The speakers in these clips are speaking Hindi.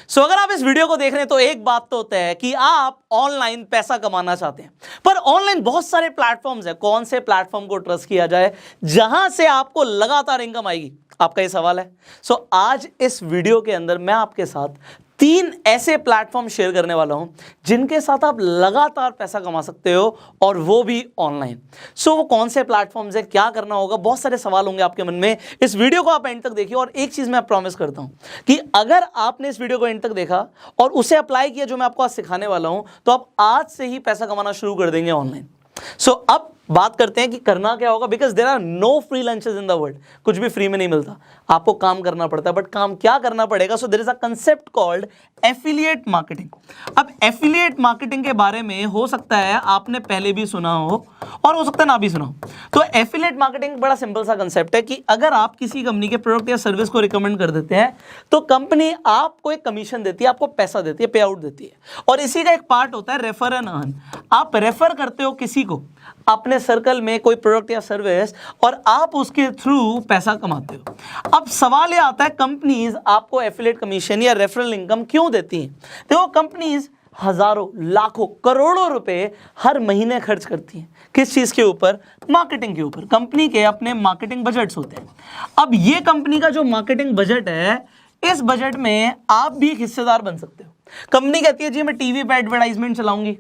सो अगर आप इस वीडियो को देख रहे हैं तो एक बात तो होता है कि आप ऑनलाइन पैसा कमाना चाहते हैं, पर ऑनलाइन बहुत सारे प्लेटफॉर्म्स हैं, कौन से प्लेटफॉर्म को ट्रस्ट किया जाए जहां से आपको लगातार इनकम आएगी, आपका ये सवाल है। सो आज इस वीडियो के अंदर मैं आपके साथ 3 ऐसे प्लेटफॉर्म शेयर करने वाला हूं जिनके साथ आप लगातार पैसा कमा सकते हो, और वो भी ऑनलाइन। सो वो कौन से प्लेटफॉर्म्स है, क्या करना होगा, बहुत सारे सवाल होंगे आपके मन में। इस वीडियो को आप एंड तक देखिए, और एक चीज मैं प्रॉमिस करता हूं कि अगर आपने इस वीडियो को एंड तक देखा और उसे अप्लाई किया जो मैं आपको आज सिखाने वाला हूं, तो आप आज से ही पैसा कमाना शुरू कर देंगे ऑनलाइन। सो अब बात करते हैं कि करना क्या होगा, because there are no free lunches in the world. कुछ भी फ्री में नहीं मिलता, आपको काम करना पड़ता है। बट काम क्या करना पड़ेगा? So there is a concept called affiliate marketing. अब एफिलिएट मार्केटिंग के बारे में हो सकता है आपने पहले भी सुना हो और हो सकता है ना भी सुना हो। तो एफिलिएट मार्केटिंग बड़ा सिंपल सा कंसेप्ट है कि अगर आप किसी कंपनी के प्रोडक्ट या सर्विस को रिकमेंड कर देते हैं तो कंपनी आपको एक कमीशन देती है, आपको पैसा देती है, पे आउट देती है। और इसी का एक पार्ट होता है रेफर एंड अर्न। आप रेफर करते हो किसी को अपने सर्कल में कोई प्रोडक्ट या सर्विस, और आप उसके थ्रू पैसा कमाते हो। अब सवाल ये आता है, कंपनीज आपको एफिलिएट कमीशन या रेफरल इनकम क्यों देती हैं? देखो, कंपनीज हजारों, लाखों, करोड़ों रुपए हर महीने खर्च करती हैं। किस चीज के ऊपर? मार्केटिंग के ऊपर। कंपनी के अपने मार्केटिंग बजट्स होते हैं। अब ये कंपनी का जो मार्केटिंग बजट है, इस बजट में आप भी एक हिस्सेदार बन सकते हो। कंपनी कहती है जी मैं टीवी पे एडवर्टाइजमेंट चलाऊंगी,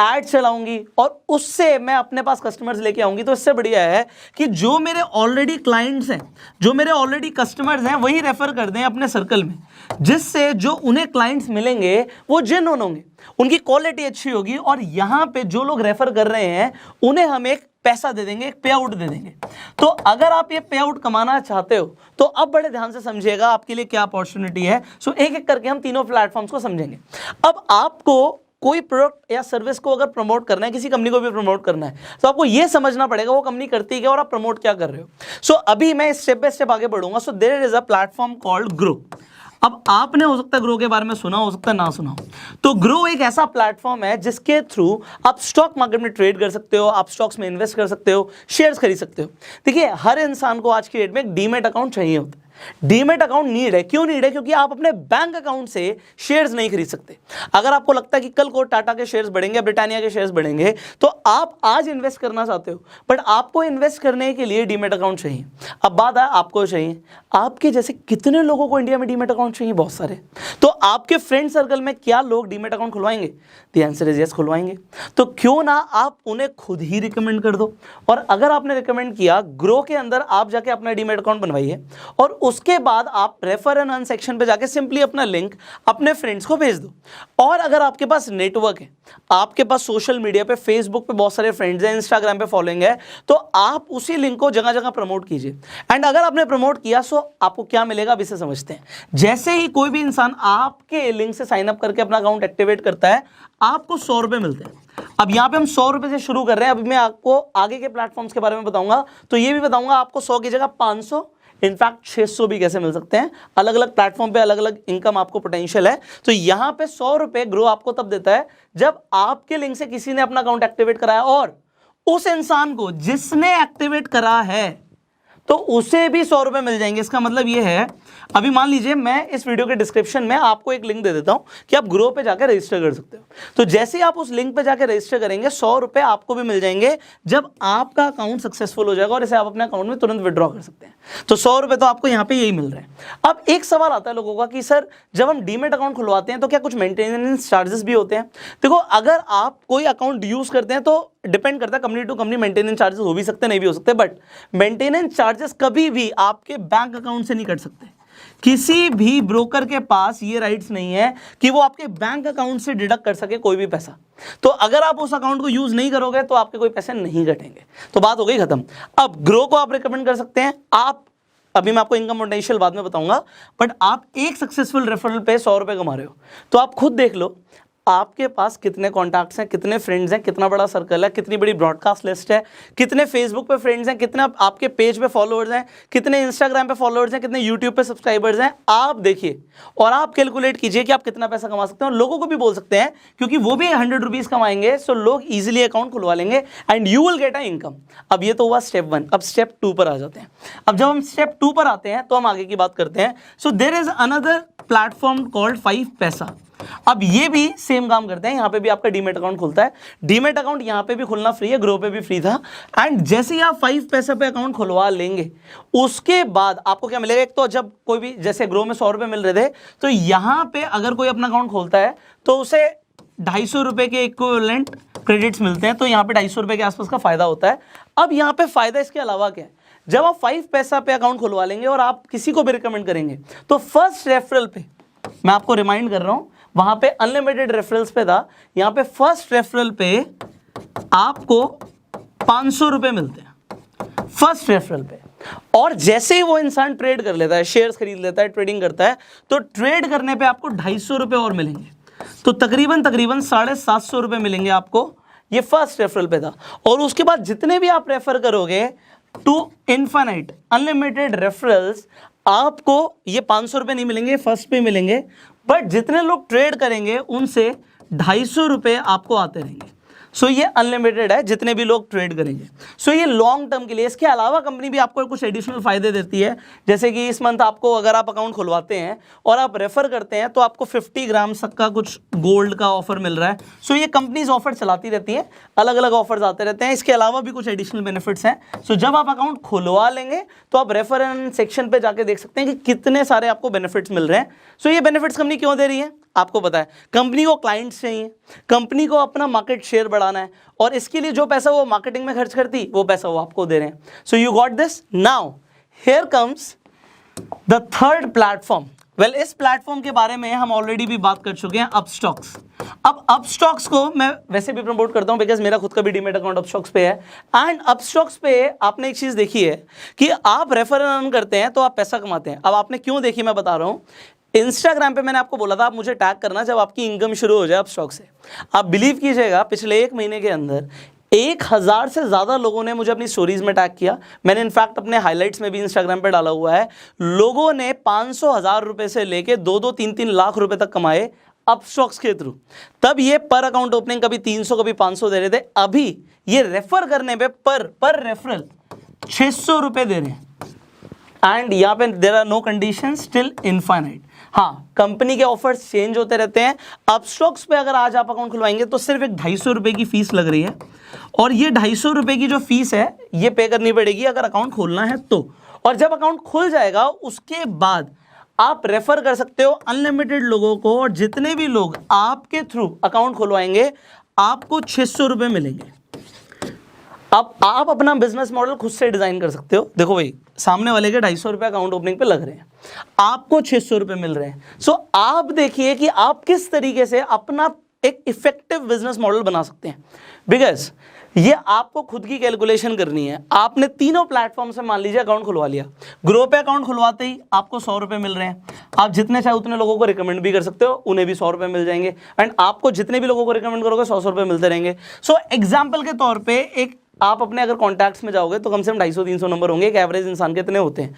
एड चलाऊंगी, और उससे मैं अपने पास कस्टमर्स लेके आऊंगी। तो इससे बढ़िया है कि जो मेरे ऑलरेडी क्लाइंट्स हैं, जो मेरे ऑलरेडी कस्टमर्स हैं, वही रेफर कर दें अपने सर्कल में, जिससे जो उन्हें क्लाइंट्स मिलेंगे वो जेन्युइन होंगे, उनकी क्वालिटी अच्छी होगी, और यहाँ पे जो लोग रेफर कर रहे हैं उन्हें हम एक पैसा दे देंगे, एक पे आउट दे देंगे। तो अगर आप ये पे आउट कमाना चाहते हो तो अब बड़े ध्यान से समझिएगा आपके लिए क्या अपॉर्चुनिटी है। सो एक एक करके हम तीनों प्लेटफॉर्म्स को समझेंगे। अब आपको कोई प्रोडक्ट या सर्विस को अगर प्रमोट करना है, किसी कंपनी को भी प्रमोट करना है, तो आपको यह समझना पड़ेगा वो कंपनी करती है और आप प्रमोट क्या कर रहे हो। सो अभी मैं स्टेप बाय स्टेप आगे बढ़ूंगा। So there is a platform called Groww. अब आपने हो सकता है ग्रो के बारे में सुना, हो सकता है ना सुना हो। तो ग्रो एक ऐसा प्लेटफॉर्म है जिसके थ्रू आप स्टॉक मार्केट में ट्रेड कर सकते हो, आप स्टॉक्स में इन्वेस्ट कर सकते हो, शेयर्स खरीद सकते हो। देखिए, हर इंसान को आज की डेट में एक डीमैट अकाउंट चाहिए होता है। डीमैट अकाउंट नीड है। क्यों नीड है? क्योंकि आप अपने बैंक अकाउंट से शेयर्स नहीं खरीद सकते। अगर आपको लगता है कि कल को टाटा के शेयर्स बढ़ेंगे, ब्रिटानिया के शेयर्स बढ़ेंगे, तो आप आज इन्वेस्ट करना चाहते हो, बट आपको इन्वेस्ट करने के लिए डीमैट अकाउंट चाहिए। अब बात है आपको चाहिए, आपके जैसे कितने लोगों को इंडिया में डीमैट अकाउंट चाहिए? बहुत सारे। तो आपके फ्रेंड सर्कल में क्या लोग डीमैट अकाउंट खुलवाएंगे? द आंसर इज यस, खुलवाएंगे। तो क्यों ना आप उन्हें खुद ही रिकमेंड कर दो, और अगर आपने रिकमेंड किया, ग्रो के अंदर आप जाके अपना डीमैट अकाउंट बनवाइए, और उसके बाद आप रेफर एंड अर्न सेक्शन पे जाके सिंपली अपना लिंक अपने फ्रेंड्स को भेज दो। और अगर आपके पास नेटवर्क है, आपके पास सोशल मीडिया पे, फेसबुक पे बहुत सारे फ्रेंड्स हैं, इंस्टाग्राम पे फॉलोइंग है, तो आप उसी लिंक को जगह जगह प्रमोट कीजिए। एंड अगर आपने प्रमोट किया, सो आपको क्या मिलेगा अब इसे समझते हैं। जैसे ही कोई भी इंसान आपके लिंक से साइन अप करके अपना अकाउंट एक्टिवेट करता है, आपको 100 रुपए मिलते हैं। अब यहाँ पे हम 100 रुपए से शुरू कर रहे हैं। अभी मैं आपको आगे के प्लेटफॉर्म्स के बारे में बताऊंगा, तो ये भी बताऊंगा आपको 100 की जगह 500, इनफैक्ट 600 भी कैसे मिल सकते हैं। अलग अलग प्लेटफॉर्म पे अलग अलग इनकम आपको पोटेंशियल है। तो यहाँ पे 100 रुपए ग्रो आपको तब देता है जब आपके लिंक से किसी ने अपना अकाउंट एक्टिवेट कराया, और उस इंसान को जिसने एक्टिवेट करा है तो उसे भी 100 रुपए मिल जाएंगे। इसका मतलब ये है, अभी मान लीजिए मैं इस वीडियो के डिस्क्रिप्शन में आपको एक लिंक दे देता हूं कि आप ग्रो पे जाकर रजिस्टर कर सकते हो। तो जैसे ही आप उस लिंक पे जाकर रजिस्टर करेंगे, 100 रुपए आपको भी मिल जाएंगे जब आपका अकाउंट सक्सेसफुल हो जाएगा, और इसे आप अपने अकाउंट में तुरंत विड्रॉ कर सकते हैं। तो 100 रुपए तो आपको यहाँ पे यही मिल रहा है। अब एक सवाल आता है लोगों का कि सर, जब हम डीमैट अकाउंट खुलवाते हैं तो क्या कुछ मेंटेनेंस चार्जेस भी होते हैं? देखो, अगर आप कोई अकाउंट यूज करते हैं तो डिपेंड करता है, company to company maintenance charges हो भी सकते हैं, नहीं भी हो सकते, बट मेंटेनेंस चार्जेस कभी भी आपके बैंक अकाउंट से नहीं कट सकते। किसी भी ब्रोकर के पास ये राइट्स नहीं है कि वो आपके बैंक अकाउंट से डिडक्ट कर सके कोई भी पैसा। तो अगर आप उस अकाउंट को यूज नहीं करोगे तो आपके कोई पैसे नहीं कटेंगे। तो बात हो गई खत्म। अब ग्रो को आप रिकमेंड कर सकते हैं। आप, अभी मैं आपको इनकम पोटेंशियल बाद में बताऊंगा, बट आप एक सक्सेसफुल रेफरल पे 100 रुपए कमा रहे हो, तो आप खुद देख लो आपके पास कितने कॉन्टैक्ट्स हैं, कितने फ्रेंड्स हैं, कितना बड़ा सर्कल है, कितनी बड़ी ब्रॉडकास्ट लिस्ट है, कितने फेसबुक पे फ्रेंड्स हैं, कितने आपके पेज पे फॉलोअर्स हैं, कितने इंस्टाग्राम पे फॉलोअर्स हैं, कितने यूट्यूब पे सब्सक्राइबर्स हैं। आप देखिए और आप कैलकुलेट कीजिए कि आप कितना पैसा कमा सकते हैं। और लोगों को भी बोल सकते हैं, क्योंकि वो भी 100 रुपीज़ कमाएंगे, सो लोग ईजिली अकाउंट खुलवा लेंगे and you will get a income. अब ये तो हुआ स्टेप 1। अब स्टेप 2 पर आ जाते हैं। अब जब हम स्टेप 2 पर आते हैं तो हम आगे की बात करते हैं। So there is another platform called 5 Paisa. अब ये भी सेम काम करते हैं, यहाँ पे भी आपका डीमेट अकाउंट खुलता है। डीमेट अकाउंट यहाँ पे भी खुलना फ्री है, ग्रो पे भी फ्री था। एंड जैसे ही आप 5 पैसा पे अकाउंट खुलवा लेंगे उसके बाद आपको क्या मिलेगा, एक तो जब कोई भी जैसे ग्रो में 100 रुपये मिल रहे थे, तो यहाँ पे अगर कोई अपना अकाउंट खोलता है तो उसे 250 रुपये के इक्विवेलेंट क्रेडिट्स मिलते हैं, तो यहाँ पे 250 रुपये के आसपास का फायदा होता है। अब यहाँ पे फायदा इसके अलावा क्या है, जब आप 5 पैसा पे अकाउंट खुलवा लेंगे और आप किसी को भी रिकमेंड करेंगे तो फर्स्ट रेफरल पे, मैं आपको रिमाइंड कर रहा हूं, वहां पे अनलिमिटेड रेफरल्स पे था, यहां पे फर्स्ट रेफरल पे आपको 500 रुपए मिलते हैं फर्स्ट रेफरल पे। और जैसे ही वो इंसान ट्रेड कर लेता है, शेयर्स खरीद लेता है, ट्रेडिंग करता है, तो ट्रेड करने पे आपको 250 रुपए और मिलेंगे, तो तकरीबन 750 रुपए मिलेंगे आपको। ये फर्स्ट रेफरल पे था। और उसके बाद जितने भी आप रेफर करोगे टू इनफाइनाइट अनलिमिटेड रेफरल्स, आपको ये 500 रुपए नहीं मिलेंगे, फर्स्ट पे मिलेंगे, बट जितने लोग ट्रेड करेंगे उनसे 250 रुपए आपको आते रहेंगे। सो ये अनलिमिटेड है जितने भी लोग ट्रेड करेंगे। सो ये लॉन्ग टर्म के लिए। इसके अलावा कंपनी भी आपको कुछ एडिशनल फायदे देती है, जैसे कि इस मंथ आपको अगर आप अकाउंट खुलवाते हैं और आप रेफर करते हैं तो आपको 50 ग्राम तक का कुछ गोल्ड का ऑफर मिल रहा है। सो ये कंपनीज ऑफर चलाती रहती है, अलग अलग ऑफर्स आते रहते हैं। इसके अलावा भी कुछ एडिशनल बेनिफिट्स हैं। सो जब आप अकाउंट खुलवा लेंगे तो आप रेफरेंस सेक्शन पे जाके देख सकते हैं कि कितने सारे आपको बेनिफिट्स मिल रहे हैं। सो ये बेनिफिट्स कंपनी क्यों दे रही है आपको पता है, कंपनी को क्लाइंट्स चाहिए, कंपनी को अपना मार्केट शेयर बढ़ाना है, और इसके लिए जो पैसा वो मार्केटिंग में खर्च करती वो पैसा वो आपको दे रहे हैं। So you got this. Now here comes the third platform. Well, इस प्लेटफॉर्म के बारे में हम ऑलरेडी भी बात कर चुके हैं, अपस्टॉक्स। अब अपस्टॉक्स को मैं वैसे भी प्रमोट करता हूं बिकॉज मेरा खुद का भी डीमेट अकाउंट अपस्टॉक्स पे है। एंड अपस्टॉक्स पे आपने एक चीज देखी है कि आप रेफर अर्न करते हैं तो आप पैसा कमाते हैं। अब आपने क्यों देखी मैं बता रहा हूं। इंस्टाग्राम पे मैंने आपको बोला था आप मुझे टैग करना जब आपकी इनकम शुरू हो जाए अपस्टॉक से। आप बिलीव कीजिएगा पिछले 1 महीने के अंदर 1000 से ज़्यादा लोगों ने मुझे अपनी स्टोरीज में टैग किया। मैंने इनफैक्ट अपने हाइलाइट्स में भी इंस्टाग्राम पे डाला हुआ है। लोगों ने 500,000 रुपए से लेके 2-2, 3-3 लाख रुपए तक कमाए अपस्टॉक्स के थ्रू। तब ये पर अकाउंट ओपनिंग कभी 300 कभी 500 दे रहे थे, अभी ये रेफर करने पे पर रेफरल 600 रुपए दे रहे हैं। एंड यहाँ पे there are no conditions till infinite. हाँ, कंपनी के ऑफर्स चेंज होते रहते हैं। अपस्टॉक्स पे अगर आज आप अकाउंट खुलवाएंगे तो सिर्फ एक 250 रुपए की फीस लग रही है, और ये 250 रुपए की जो फीस है ये पे करनी पड़ेगी अगर अकाउंट खोलना है तो। और जब अकाउंट खुल जाएगा उसके बाद आप रेफर कर सकते हो अनलिमिटेड लोगों को, और जितने भी लोग आपके थ्रू अकाउंट खुलवाएंगे आपको 600 रुपए मिलेंगे। अब आप अपना बिजनेस मॉडल खुद से डिजाइन कर सकते हो। देखो भाई, सामने वाले के 250 रुपये अकाउंट ओपनिंग पे लग रहे हैं, आपको 600 रुपये मिल रहे हैं। सो आप देखिए कि आप किस तरीके से अपना एक इफेक्टिव बिजनेस मॉडल बना सकते हैं। बिकॉज ये आपको खुद की कैलकुलेशन करनी है। आपने तीनों प्लेटफॉर्म से मान लीजिए अकाउंट खुलवा लिया। ग्रो पे अकाउंट खुलवाते ही आपको 100 रुपये मिल रहे हैं। आप जितने चाहे उतने लोगों को रिकमेंड भी कर सकते हो, उन्हें भी 100 रुपये मिल जाएंगे। एंड आपको जितने भी लोगों को रिकमेंड करोगे 100 रुपये मिलते रहेंगे। सो एग्जाम्पल के तौर पर एक आप अपने अगर कॉन्टैक्ट्स में जाओगे तो कम से कम 250-300 नंबर होंगे। एक एवरेज इंसान के इतने होते हैं।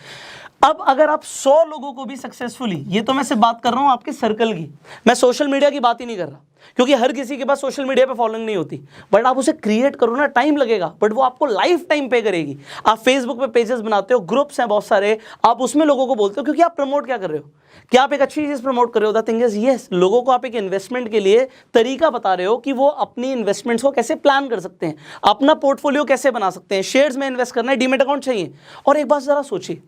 अब अगर आप 100 लोगों को भी सक्सेसफुली, ये तो मैं सिर्फ बात कर रहा हूं आपके सर्कल की, मैं सोशल मीडिया की बात ही नहीं कर रहा, क्योंकि हर किसी के पास सोशल मीडिया पे फॉलोइंग नहीं होती। बट आप उसे क्रिएट करो ना, टाइम लगेगा बट वो आपको लाइफ टाइम पे करेगी। आप फेसबुक पे पेजेस बनाते हो, ग्रुप्स हैं बहुत सारे, आप उसमें लोगों को बोलते हो, क्योंकि आप प्रमोट क्या कर रहे हो, क्या आप एक अच्छी चीज प्रमोट कर रहे हो। द थिंग इज यस, लोगों को आप एक इन्वेस्टमेंट के लिए तरीका बता रहे हो कि वो अपनी इन्वेस्टमेंट्स को कैसे प्लान कर सकते हैं, अपना पोर्टफोलियो कैसे बना सकते हैं। शेयर्स में इन्वेस्ट करना है, डीमेट अकाउंट चाहिए। और एक बात जरा सोचिए,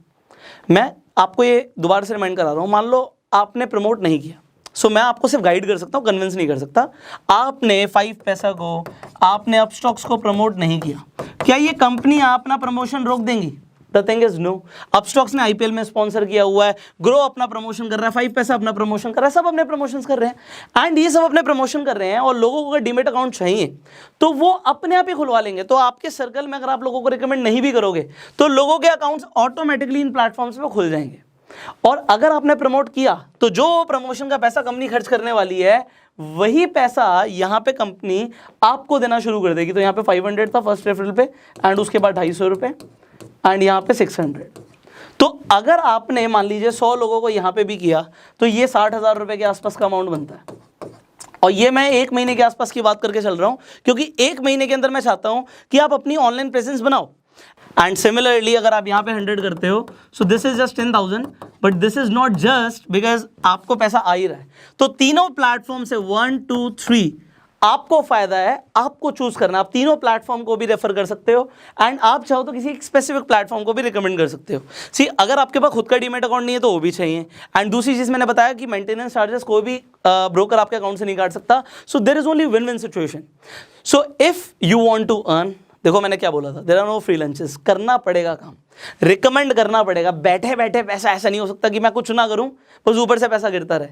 मैं आपको ये दोबारा से रिमाइंड करा रहा हूं, मान लो आपने प्रमोट नहीं किया, सो मैं आपको सिर्फ गाइड कर सकता हूं, कन्विंस नहीं कर सकता। आपने 5 पैसा को, आपने अपस्टॉक्स को प्रमोट नहीं किया, क्या ये कंपनी अपना प्रमोशन रोक देंगी? The thing is no. Upstox ने आईपीएल में स्पॉन्सर किया हुआ है, ग्रो अपना प्रमोशन कर रहा है, 5 पैसा अपना प्रमोशन कर रहा है, सब अपने प्रमोशंस कर रहे हैं। एंड ये सब अपने प्रमोशन कर रहे हैं, और लोगों को अगर डीमेट अकाउंट चाहिए तो वो अपने आप ही खुलवा लेंगे। तो आपके सर्कल में अगर आप लोगों को रिकमेंड नहीं भी करोगे तो लोगों के अकाउंट्स ऑटोमेटिकली इन प्लेटफॉर्म्स पे खुल जाएंगे। और अगर आपने प्रमोट किया तो जो प्रमोशन का पैसा कंपनी खर्च करने वाली है, वही पैसा यहाँ पे कंपनी आपको देना शुरू कर देगी। तो यहाँ पे 500 था फर्स्ट रेफरल पे, एंड उसके बाद 250 रुपये, एंड यहाँ पे 600। तो अगर आपने मान लीजिए 100 लोगों को यहाँ पे भी किया तो ये 60,000 रुपये के आसपास का अमाउंट बनता है। और ये मैं 1 महीने के आसपास की बात करके चल रहा हूँ, क्योंकि 1 महीने के अंदर मैं चाहता हूँ कि आप अपनी ऑनलाइन प्रेजेंस बनाओ। एंड सिमिलरली अगर आप यहाँ पे 100 करते हो, so this is just 10,000, but this is not just because आपको पैसा आ ही रहा है। तो तीनों प्लेटफॉर्म से 1 2 3 आपको फायदा है, आपको चूज करना। आप तीनों प्लेटफॉर्म को भी रेफर कर सकते हो एंड आप चाहो तो किसी एक स्पेसिफिक प्लेटफॉर्म को भी रिकमेंड कर सकते हो। सी अगर आपके पास खुद का डीमैट अकाउंट नहीं है तो वो भी चाहिए। एंड दूसरी चीज मैंने बताया कि मेंटेनेंस चार्जेस कोई भी ब्रोकर आपके अकाउंट से नहीं काट सकता। So there is only win win situation. So if you want to earn, देखो मैंने क्या बोला था, there are no free lunches, करना पड़ेगा काम, रिकमेंड करना पड़ेगा। बैठे बैठे पैसा ऐसा नहीं हो सकता कि मैं कुछ ना करूं बस ऊपर से पैसा गिरता रहे।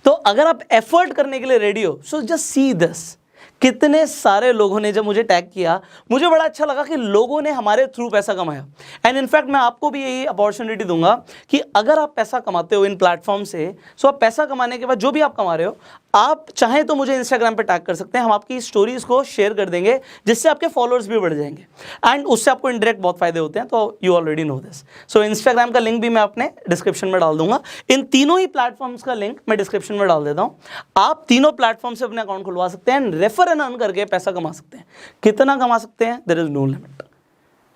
तो अगर आप एफर्ट करने के लिए रेडी हो, सो जस्ट सी दिस। कितने सारे लोगों ने जब मुझे टैग किया, मुझे बड़ा अच्छा लगा कि लोगों ने हमारे थ्रू पैसा कमाया। एंड इनफैक्ट मैं आपको भी यही अपॉर्चुनिटी दूंगा कि अगर आप पैसा कमाते हो इन प्लेटफॉर्म से, सो आप पैसा कमाने के बाद जो भी आप कमा रहे हो, आप चाहें तो मुझे इंस्टाग्राम पे टैग कर सकते हैं, हम आपकी स्टोरीज को शेयर कर देंगे जिससे आपके फॉलोअर्स भी बढ़ जाएंगे एंड उससे आपको इनडायरेक्ट बहुत फायदे होते हैं। तो you already know this. So Instagram का लिंक भी मैं अपने डिस्क्रिप्शन में डाल दूंगा। इन तीनों ही प्लेटफॉर्म्स का लिंक मैं डिस्क्रिप्शन में डाल देता हूँ। आप तीनों प्लेटफॉर्म से अपने अकाउंट खुलवा सकते हैं एंड रेफर एंड अर्न करके पैसा कमा सकते हैं। कितना कमा सकते हैं, देयर इज नो लिमिट,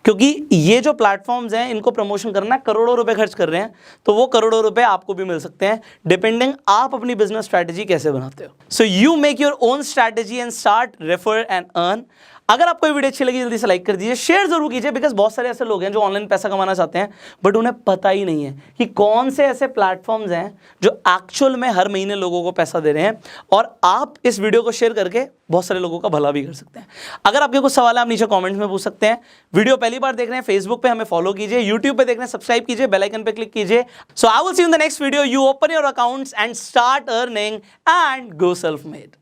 क्योंकि ये जो प्लेटफॉर्म्स हैं इनको प्रमोशन करना है, करोड़ों रुपए खर्च कर रहे हैं, तो वो करोड़ों रुपए आपको भी मिल सकते हैं डिपेंडिंग आप अपनी बिजनेस स्ट्रैटेजी कैसे बनाते हो। So you make your own strategy and start refer and earn. अगर आपको ये वीडियो अच्छी लगी जल्दी से लाइक कर दीजिए, शेयर जरूर कीजिए, बिकॉज बहुत सारे ऐसे लोग हैं जो ऑनलाइन पैसा कमाना चाहते हैं बट उन्हें पता ही नहीं है कि कौन से ऐसे प्लेटफॉर्म्स हैं जो एक्चुअल में हर महीने लोगों को पैसा दे रहे हैं। और आप इस वीडियो को शेयर करके बहुत सारे लोगों का भला भी कर सकते हैं। अगर आपके कुछ सवाल है आप नीचे कमेंट्स में पूछ सकते हैं। वीडियो पहली बार देख रहे हैं फेसबुक पे हमें फॉलो कीजिए, यूट्यूब पे देख रहे हैं सब्सक्राइब कीजिए, बेल आइकन पे क्लिक कीजिए। So I will see you in the next video. You open your accounts and start earning and go self made.